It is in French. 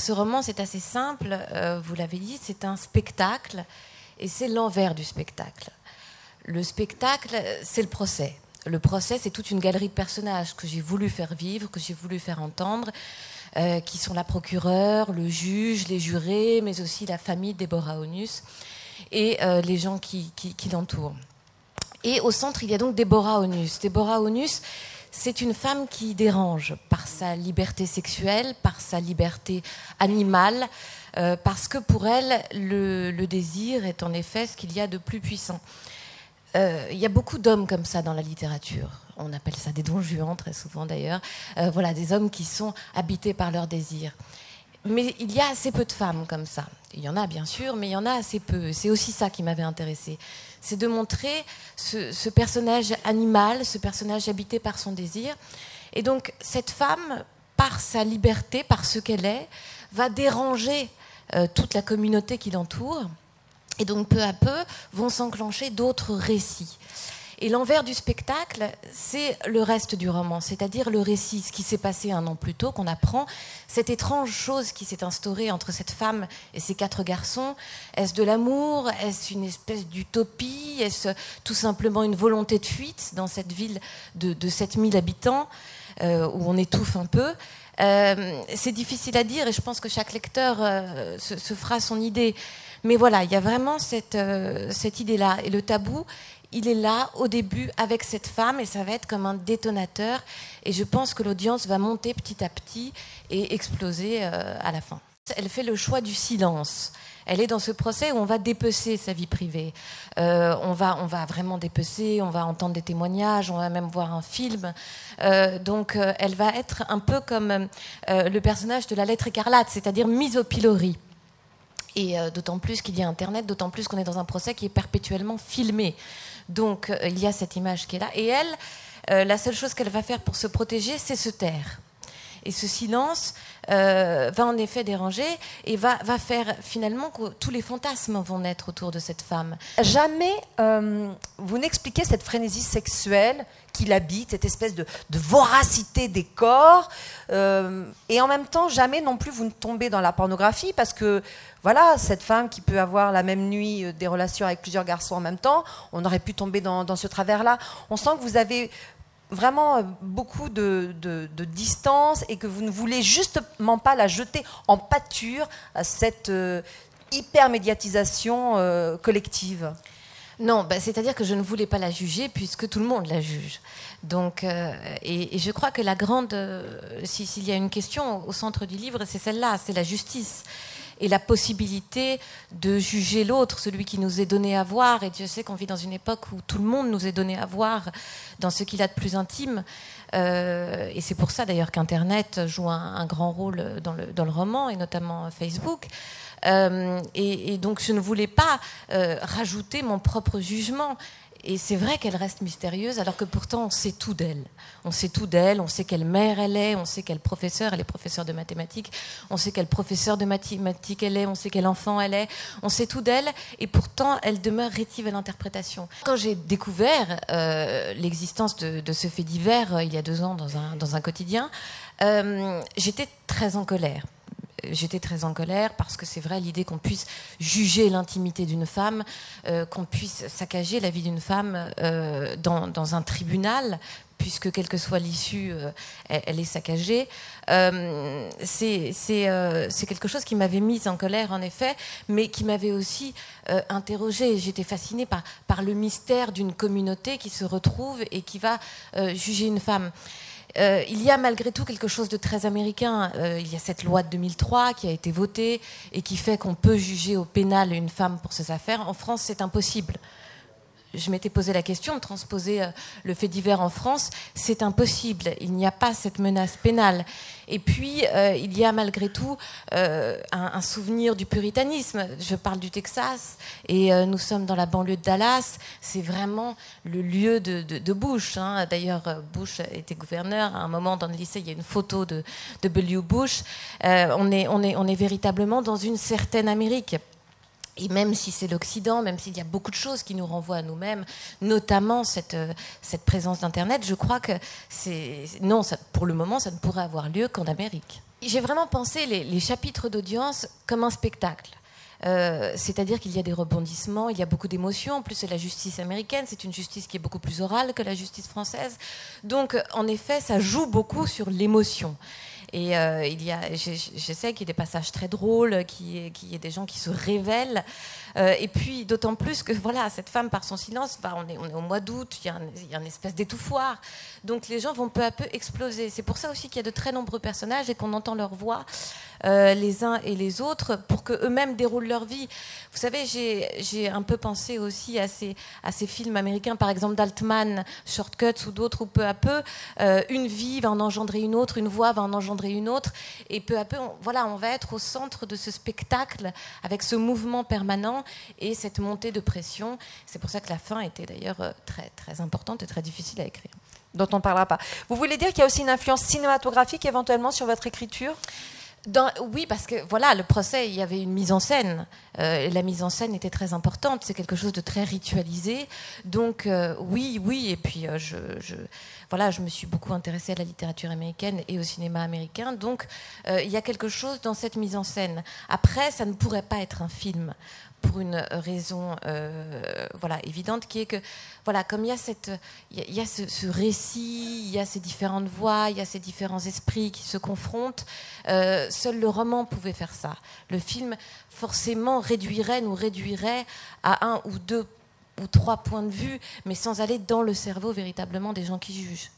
ce roman, c'est assez simple, vous l'avez dit, c'est un spectacle, et c'est l'envers du spectacle. Le spectacle, c'est le procès. Le procès, c'est toute une galerie de personnages que j'ai voulu faire vivre, que j'ai voulu faire entendre, qui sont la procureure, le juge, les jurés, mais aussi la famille de Deborah Onus et les gens qui l'entourent. Et au centre, il y a donc Deborah Onus. Deborah Onus, c'est une femme qui dérange par sa liberté sexuelle, par sa liberté animale, parce que pour elle, le désir est en effet ce qu'il y a de plus puissant. Il y a beaucoup d'hommes comme ça dans la littérature. On appelle ça des Don Juan, très souvent d'ailleurs. Voilà, des hommes qui sont habités par leur désir. Mais il y a assez peu de femmes comme ça. Il y en a bien sûr, mais il y en a assez peu. C'est aussi ça qui m'avait intéressée. C'est de montrer ce personnage animal, ce personnage habité par son désir. Et donc cette femme, par sa liberté, par ce qu'elle est, va déranger toute la communauté qui l'entoure. Et donc peu à peu vont s'enclencher d'autres récits. Et l'envers du spectacle, c'est le reste du roman, c'est-à-dire le récit, ce qui s'est passé un an plus tôt, qu'on apprend, cette étrange chose qui s'est instaurée entre cette femme et ces 4 garçons. Est-ce de l'amour? Est-ce une espèce d'utopie? Est-ce tout simplement une volonté de fuite dans cette ville de 7000 habitants où on étouffe un peu? C'est difficile à dire et je pense que chaque lecteur se fera son idée. Mais voilà, il y a vraiment cette idée-là. Et le tabou, il est là au début avec cette femme et ça va être comme un détonateur. Et je pense que l'audience va monter petit à petit et exploser à la fin. Elle fait le choix du silence. Elle est dans ce procès où on va dépecer sa vie privée. On va vraiment dépecer, on va entendre des témoignages, on va même voir un film. Donc elle va être un peu comme le personnage de la lettre écarlate, c'est-à-dire mise au pilori. Et d'autant plus qu'il y a Internet, d'autant plus qu'on est dans un procès qui est perpétuellement filmé. Donc il y a cette image qui est là. Et elle, la seule chose qu'elle va faire pour se protéger, c'est se taire. Et ce silence va en effet déranger et va faire finalement que tous les fantasmes vont naître autour de cette femme. Jamais vous n'expliquez cette frénésie sexuelle qui l'habite, cette espèce de voracité des corps. Et en même temps, jamais non plus vous ne tombez dans la pornographie parce que voilà, cette femme qui peut avoir la même nuit des relations avec plusieurs garçons en même temps, on aurait pu tomber dans ce travers-là. On sent que vous avez vraiment beaucoup de distance et que vous ne voulez justement pas la jeter en pâture à cette hyper-médiatisation collective. Non, c'est-à-dire que je ne voulais pas la juger puisque tout le monde la juge. Donc, et je crois que la grande, s'il y a une question au centre du livre, c'est celle-là, c'est la justice. Et la possibilité de juger l'autre, celui qui nous est donné à voir. Et Dieu sait qu'on vit dans une époque où tout le monde nous est donné à voir dans ce qu'il a de plus intime. Et c'est pour ça d'ailleurs qu'Internet joue un grand rôle dans le roman, et notamment Facebook. Et donc je ne voulais pas rajouter mon propre jugement. Et c'est vrai qu'elle reste mystérieuse, alors que pourtant on sait tout d'elle. On sait tout d'elle, on sait quelle mère elle est, on sait quel professeur, elle est professeure de mathématiques, on sait quel professeur de mathématiques elle est, on sait quel enfant elle est, on sait tout d'elle, et pourtant elle demeure rétive à l'interprétation. Quand j'ai découvert l'existence de ce fait divers il y a 2 ans dans un quotidien, j'étais très en colère. J'étais très en colère parce que c'est vrai, l'idée qu'on puisse juger l'intimité d'une femme, qu'on puisse saccager la vie d'une femme dans un tribunal, puisque quelle que soit l'issue, elle est saccagée, c'est quelque chose qui m'avait mise en colère, en effet, mais qui m'avait aussi interrogée. J'étais fascinée par le mystère d'une communauté qui se retrouve et qui va juger une femme. Il y a malgré tout quelque chose de très américain. Il y a cette loi de 2003 qui a été votée et qui fait qu'on peut juger au pénal une femme pour ses affaires. En France, c'est impossible. Je m'étais posé la question de transposer le fait divers en France. C'est impossible. Il n'y a pas cette menace pénale. Et puis, il y a malgré tout un souvenir du puritanisme. Je parle du Texas et nous sommes dans la banlieue de Dallas. C'est vraiment le lieu de Bush. Hein. D'ailleurs, Bush était gouverneur. À un moment, dans le lycée, il y a une photo de W. Bush. On est véritablement dans une certaine Amérique. Et même si c'est l'Occident, même s'il y a beaucoup de choses qui nous renvoient à nous-mêmes, notamment cette présence d'Internet, je crois que non, pour le moment, ça ne pourrait avoir lieu qu'en Amérique. J'ai vraiment pensé les chapitres d'audience comme un spectacle. C'est-à-dire qu'il y a des rebondissements, il y a beaucoup d'émotions. En plus, c'est la justice américaine, c'est une justice qui est beaucoup plus orale que la justice française. Donc, en effet, ça joue beaucoup sur l'émotion. Et je sais qu'il y a des passages très drôles, qu'il y ait des gens qui se révèlent. Et puis, d'autant plus que voilà, cette femme, par son silence, on est au mois d'août, il y a une espèce d'étouffoir. Donc, les gens vont peu à peu exploser. C'est pour ça aussi qu'il y a de très nombreux personnages et qu'on entend leur voix, les uns et les autres, pour qu'eux-mêmes déroulent leur vie. Vous savez, j'ai un peu pensé aussi à ces films américains, par exemple d'Altman, Shortcuts ou d'autres, où peu à peu, une vie va en engendrer une autre, une voix va en engendrer une autre, et peu à peu, on va être au centre de ce spectacle, avec ce mouvement permanent et cette montée de pression. C'est pour ça que la fin était d'ailleurs très, très importante et très difficile à écrire. Dont on ne parlera pas. Vous voulez dire qu'il y a aussi une influence cinématographique éventuellement sur votre écriture ? Oui, parce que voilà, le procès, il y avait une mise en scène. La mise en scène était très importante. C'est quelque chose de très ritualisé. Donc oui. Et puis je me suis beaucoup intéressée à la littérature américaine et au cinéma américain. Donc il y a quelque chose dans cette mise en scène. Après, ça ne pourrait pas être un film, pour une raison évidente, qui est que comme il y a ce récit, il y a ces différentes voix, il y a ces différents esprits qui se confrontent, seul le roman pouvait faire ça. Le film forcément nous réduirait à 1 ou 2 ou 3 points de vue, mais sans aller dans le cerveau véritablement des gens qui jugent.